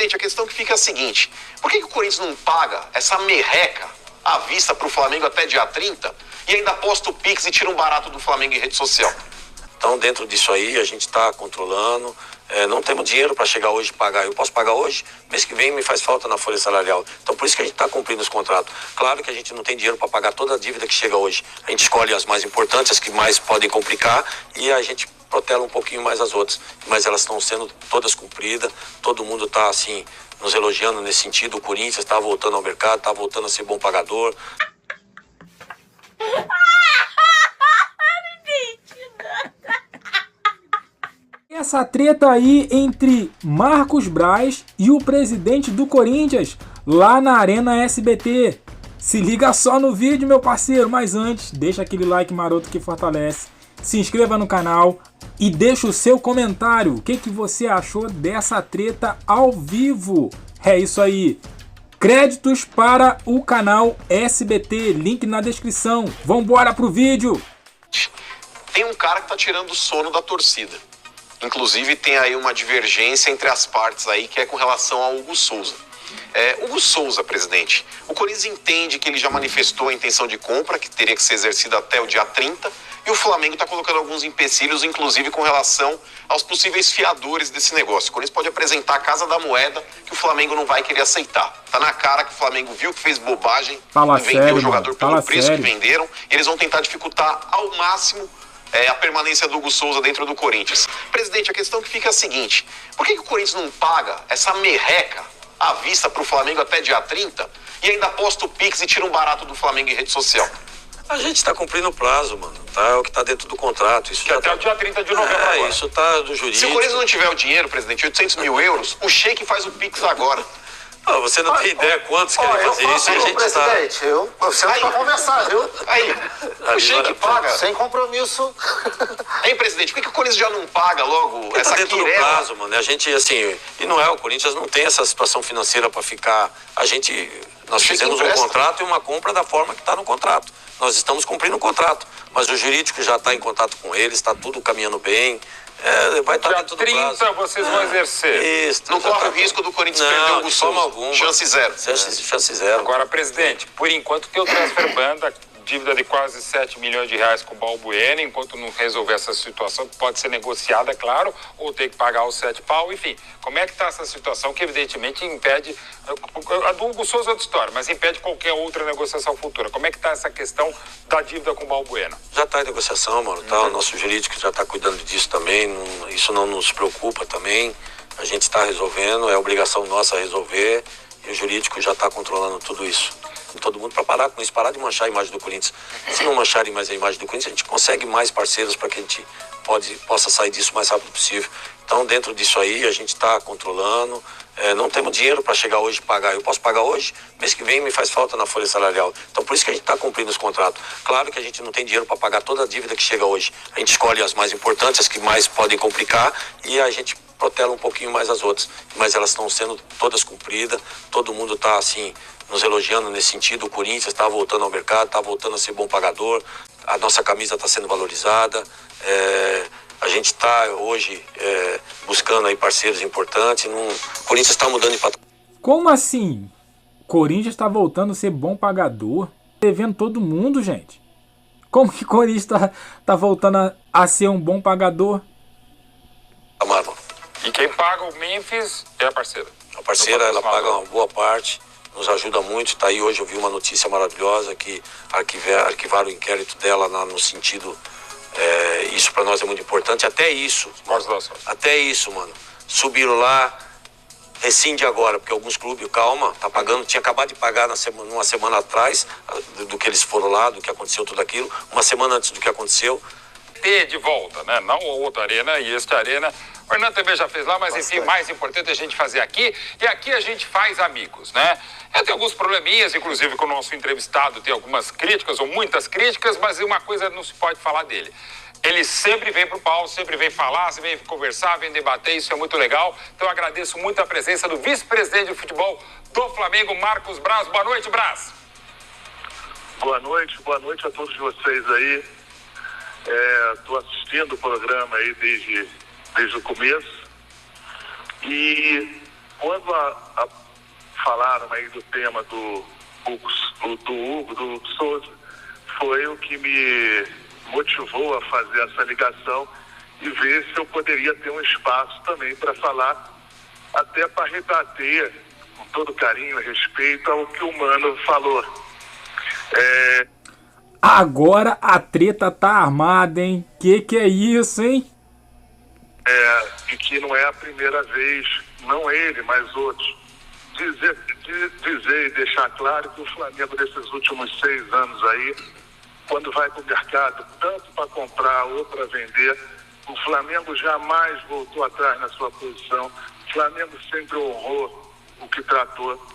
Presidente, a questão que fica é a seguinte: por que o Corinthians não paga essa merreca à vista para o Flamengo até dia 30 e ainda posta o Pix e tira um barato do Flamengo em rede social? Então, dentro disso aí, a gente está controlando. Não temos dinheiro para chegar hoje e pagar. Eu posso pagar hoje, mês que vem me faz falta na folha salarial. Então, por isso que a gente está cumprindo os contratos. Claro que a gente não tem dinheiro para pagar toda a dívida que chega hoje. A gente escolhe as mais importantes, as que mais podem complicar, e a gente protela um pouquinho mais as outras. Mas elas estão sendo todas cumpridas. Todo mundo está, assim, nos elogiando nesse sentido. O Corinthians está voltando ao mercado, está voltando a ser bom pagador. Essa treta aí entre Marcos Braz e o presidente do Corinthians lá na Arena SBT. Se liga só no vídeo, meu parceiro, mas antes, deixa aquele like maroto que fortalece, se inscreva no canal e deixa o seu comentário. O que você achou dessa treta ao vivo? É isso aí. Créditos para o canal SBT, link na descrição. Vambora pro vídeo. Tem um cara que tá tirando o sono da torcida. Inclusive tem aí uma divergência entre as partes aí, que é com relação ao Hugo Souza. Hugo Souza, presidente, o Corinthians entende que ele já manifestou a intenção de compra, que teria que ser exercida até o dia 30, e o Flamengo está colocando alguns empecilhos, inclusive com relação aos possíveis fiadores desse negócio. O Corinthians pode apresentar a Casa da Moeda, que o Flamengo não vai querer aceitar. Tá na cara que o Flamengo viu que fez bobagem e vendeu o jogador pelo preço sério. que venderam, e eles vão tentar dificultar ao máximo a permanência do Hugo Souza dentro do Corinthians. Presidente, a questão que fica é a seguinte: por que o Corinthians não paga essa merreca à vista para o Flamengo até dia 30 e ainda posta o Pix e tira um barato do Flamengo em rede social? A gente está cumprindo o prazo, mano. Tá? É o que está dentro do contrato. Isso que até o dia 30 de novembro agora. Isso tá do jurídico. Se o Corinthians não tiver o dinheiro, presidente, 800 mil euros, o Sheik faz o Pix agora. Você não tem ideia quantos querem fazer isso e a gente presidente, você não vai conversar, viu? Aí, o Sheik paga. Sem compromisso. Hein, presidente, por que o Corinthians já não paga logo essa dentro do prazo, mano? A gente, assim, e não é, o Corinthians não tem essa situação financeira para ficar. Nós fizemos um contrato e uma compra da forma que está no contrato. Nós estamos cumprindo o contrato, mas o jurídico já está em contato com eles, está tudo caminhando bem. Vai estar dentro do prazo. 30 vocês vão exercer. Isso, não corre o risco do Corinthians perder o Hugo Souza. Alguma. Chance zero. Chance zero. Agora, presidente, por enquanto tem o transfer banda, dívida de quase 7 milhões de reais com o Balbuena, enquanto não resolver essa situação, que pode ser negociada, claro, ou ter que pagar os 7 pau, enfim. Como é que está essa situação que evidentemente impede, a do Hugo Souza é outra história, mas impede qualquer outra negociação futura? Como é que está essa questão da dívida com o Balbuena? Já está em negociação, mano, tá? O nosso jurídico já está cuidando disso também, isso não nos preocupa também, a gente está resolvendo, é obrigação nossa resolver, e o jurídico já está controlando tudo isso. Todo mundo para parar com isso, parar de manchar a imagem do Corinthians. Se não mancharem mais a imagem do Corinthians, a gente consegue mais parceiros para que a gente possa sair disso o mais rápido possível. Então, dentro disso aí, a gente está controlando. Não temos dinheiro para chegar hoje e pagar. Eu posso pagar hoje, mês que vem me faz falta na folha salarial. Então, por isso que a gente está cumprindo os contratos. Claro que a gente não tem dinheiro para pagar toda a dívida que chega hoje. A gente escolhe as mais importantes, as que mais podem complicar, e a gente protela um pouquinho mais as outras. Mas elas estão sendo todas cumpridas. Todo mundo está, assim, nos elogiando nesse sentido. O Corinthians está voltando ao mercado, está voltando a ser bom pagador, a nossa camisa está sendo valorizada, a gente está hoje buscando aí parceiros importantes, o Corinthians está mudando de patamar. Como assim? O Corinthians está voltando a ser bom pagador? Devendo todo mundo, gente. Como que o Corinthians tá voltando a ser um bom pagador? Marlon. E quem paga o Memphis é a parceira. A parceira, ela paga uma boa parte, nos ajuda muito. Tá aí hoje, eu vi uma notícia maravilhosa que arquivaram o inquérito dela no sentido, isso para nós é muito importante. Até isso, mano, subiram lá, rescinde agora, porque alguns clubes, calma, tá pagando, tinha acabado de pagar uma semana atrás do que eles foram lá, do que aconteceu tudo aquilo, uma semana antes do que aconteceu. Ter de volta, né? Não outra arena e esta arena. O Hernan também já fez lá, mas enfim, mais importante é a gente fazer aqui. E aqui a gente faz amigos, né? Tem alguns probleminhas, inclusive com o nosso entrevistado tem algumas críticas, ou muitas críticas, mas uma coisa não se pode falar dele. Ele sempre vem pro palco, sempre vem falar, sempre vem conversar, vem debater, isso é muito legal. Então eu agradeço muito a presença do vice-presidente de futebol do Flamengo, Marcos Braz. Boa noite, Braz. Boa noite a todos vocês aí. Estou assistindo o programa aí desde o começo e quando falaram aí do tema do Hugo Souza, foi o que me motivou a fazer essa ligação e ver se eu poderia ter um espaço também para falar, até para rebater com todo carinho e respeito ao que o Mano falou. Agora a treta tá armada, hein? Que é isso, hein? E que não é a primeira vez, não ele, mas outros, dizer e deixar claro que o Flamengo, nesses últimos 6 anos aí, quando vai para o mercado, tanto para comprar ou para vender, o Flamengo jamais voltou atrás na sua posição. O Flamengo sempre honrou o que tratou.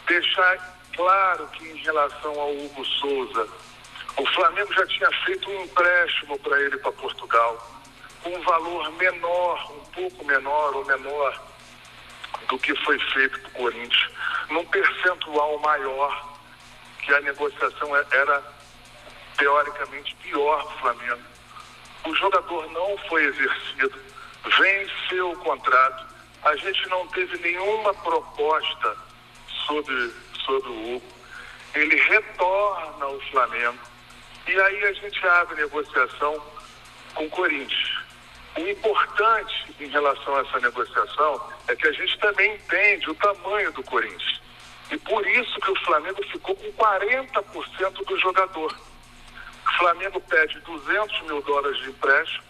Deixar claro que, em relação ao Hugo Souza, o Flamengo já tinha feito um empréstimo para ele para Portugal, com um valor menor, um pouco menor ou menor do que foi feito para o Corinthians, num percentual maior, que a negociação era teoricamente pior para o Flamengo. O jogador não foi exercido, venceu o contrato, a gente não teve nenhuma proposta sobre o Hugo, ele retorna ao Flamengo e aí a gente abre negociação com o Corinthians. O importante em relação a essa negociação é que a gente também entende o tamanho do Corinthians. E por isso que o Flamengo ficou com 40% do jogador. O Flamengo pede $200 mil de empréstimo,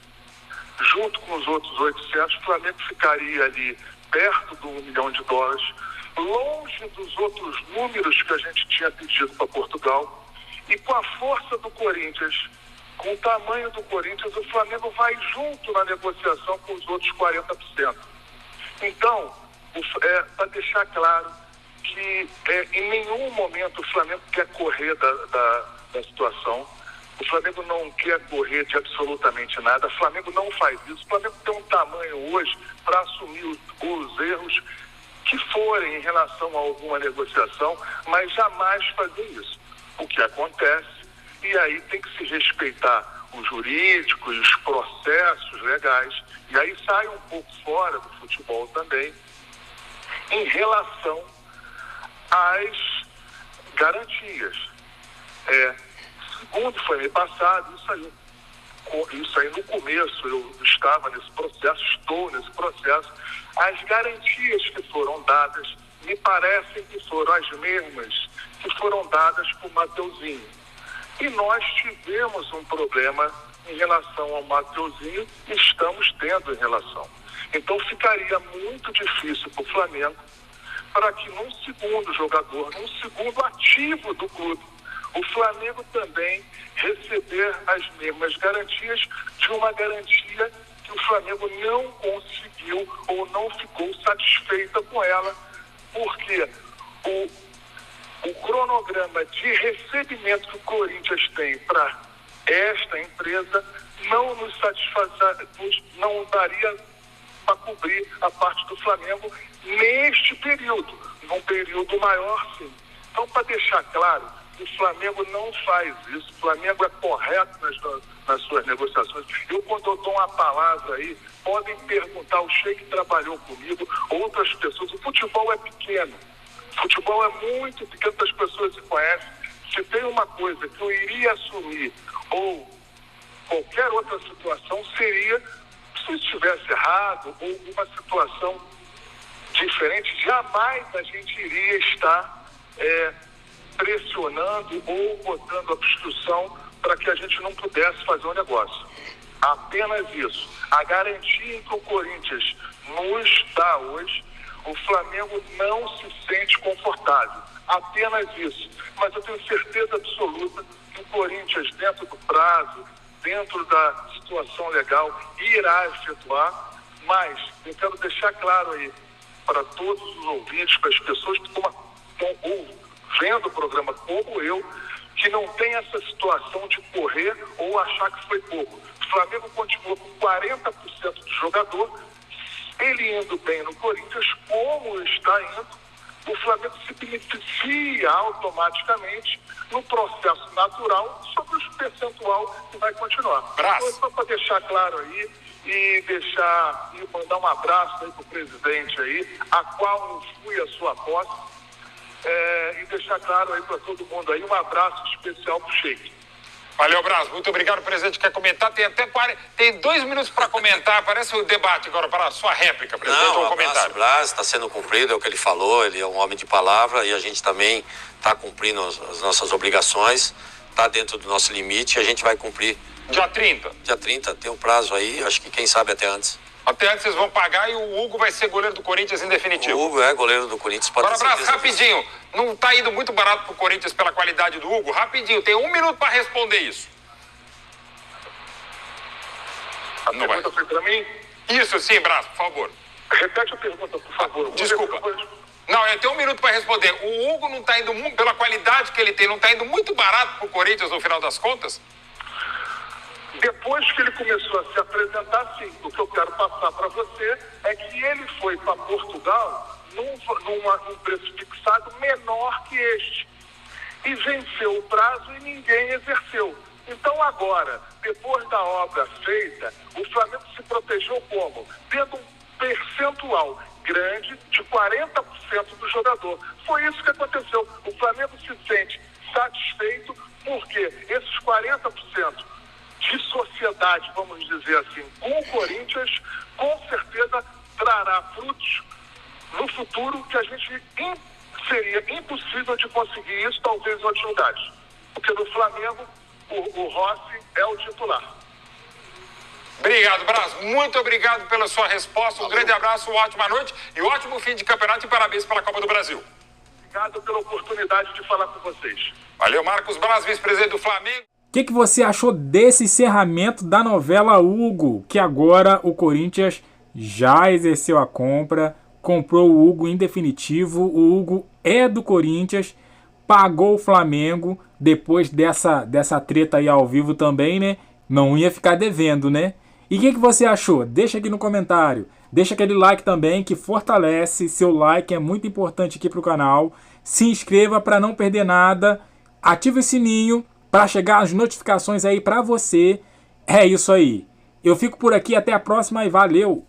junto com os outros 800, o Flamengo ficaria ali perto do $1 milhão, longe dos outros números que a gente tinha pedido para Portugal. E com a força do Corinthians, com o tamanho do Corinthians, o Flamengo vai junto na negociação com os outros 40%. Então, para deixar claro que em nenhum momento o Flamengo quer correr da situação, o Flamengo não quer correr de absolutamente nada, o Flamengo não faz isso. O Flamengo tem um tamanho hoje para assumir os erros que forem em relação a alguma negociação, mas jamais fazer isso. O que acontece, e aí tem que se respeitar o jurídico e os processos legais, e aí sai um pouco fora do futebol também, em relação às garantias. Segundo foi mês passado, isso aí no começo, eu estava nesse processo, estou nesse processo, as garantias que foram dadas me parecem que foram as mesmas que foram dadas por Mateuzinho. E nós tivemos um problema em relação ao Mateuzinho e estamos tendo em relação. Então ficaria muito difícil para o Flamengo para que num segundo jogador, num segundo ativo do clube, o Flamengo também receber as mesmas garantias de uma garantia que o Flamengo não conseguiu ou não ficou satisfeita com ela, porque o cronograma de recebimento que o Corinthians tem para esta empresa não nos satisfazia, não daria para cobrir a parte do Flamengo neste período, num período maior, sim. Então, para deixar claro, o Flamengo não faz isso, o Flamengo é correto nas suas negociações. Eu, quando eu dou uma palavra aí, podem perguntar, o Sheik trabalhou comigo, outras pessoas, o futebol é pequeno. O futebol é muito pequeno, as pessoas se conhecem. Se tem uma coisa que eu iria assumir ou qualquer outra situação, seria, se estivesse errado ou alguma situação diferente, jamais a gente iria estar pressionando ou botando obstrução para que a gente não pudesse fazer um negócio. Apenas isso. A garantia em que o Corinthians nos dá hoje, o Flamengo não se sente confortável. Apenas isso. Mas eu tenho certeza absoluta que o Corinthians, dentro do prazo, dentro da situação legal, irá efetuar. Mas eu quero deixar claro aí para todos os ouvintes, para as pessoas que estão vendo o programa como eu, que não tem essa situação de correr ou achar que foi pouco. O Flamengo continua com 40% do jogador, ele indo bem no Corinthians, como está indo, o Flamengo se beneficia automaticamente no processo natural sobre os percentual que vai continuar. Braço. Então, só para deixar claro aí e mandar um abraço aí pro presidente aí, a qual não fui a sua posse, e deixar claro aí para todo mundo aí, um abraço especial pro Sheik. Valeu, Braz. Muito obrigado. O presidente quer comentar. Tem 2 minutos para comentar. Parece o debate agora para a sua réplica, presidente, ou Não, comentário. o Braz está sendo cumprido, é o que ele falou, ele é um homem de palavra e a gente também está cumprindo as nossas obrigações, está dentro do nosso limite e a gente vai cumprir. Dia 30. Dia 30, tem um prazo aí, acho que quem sabe até antes. Até antes vocês vão pagar e o Hugo vai ser goleiro do Corinthians em definitivo. O Hugo é goleiro do Corinthians, pode Agora, ter Braz, certeza disso. rapidinho. Não tá indo muito barato pro Corinthians pela qualidade do Hugo? Rapidinho, tem 1 minuto para responder isso. A pergunta foi para mim? Isso, sim, Braz, por favor. Repete a pergunta, por favor. Desculpa. Não, tem 1 minuto para responder. O Hugo não tá indo, pela qualidade que ele tem, não tá indo muito barato pro Corinthians no final das contas? Depois que ele começou a se apresentar, sim, o que eu quero passar para você é que ele foi para Portugal num preço fixado menor que este. E venceu o prazo e ninguém exerceu. Então agora, depois da obra feita, o Flamengo se protegeu como? Tendo um percentual grande de 40% do jogador. Foi isso que aconteceu. O Flamengo se sente satisfeito porque esses 40% de sociedade, vamos dizer assim, com o Corinthians, com certeza trará frutos no futuro que a gente seria impossível de conseguir isso, talvez em outros lugares. Porque no Flamengo, o Rossi é o titular. Obrigado, Braz. Muito obrigado pela sua resposta. Um grande abraço, uma ótima noite e um ótimo fim de campeonato e parabéns pela Copa do Brasil. Obrigado pela oportunidade de falar com vocês. Valeu, Marcos Braz, vice-presidente do Flamengo. O que você achou desse encerramento da novela Hugo? Que agora o Corinthians já exerceu a compra, comprou o Hugo em definitivo, o Hugo é do Corinthians, pagou o Flamengo, depois dessa treta aí ao vivo também, né? Não ia ficar devendo, né? E o que você achou? Deixa aqui no comentário. Deixa aquele like também que fortalece. Seu like é muito importante aqui pro canal. Se inscreva para não perder nada. Ative o sininho para chegar as notificações aí para você. É isso aí. Eu fico por aqui, até a próxima e valeu!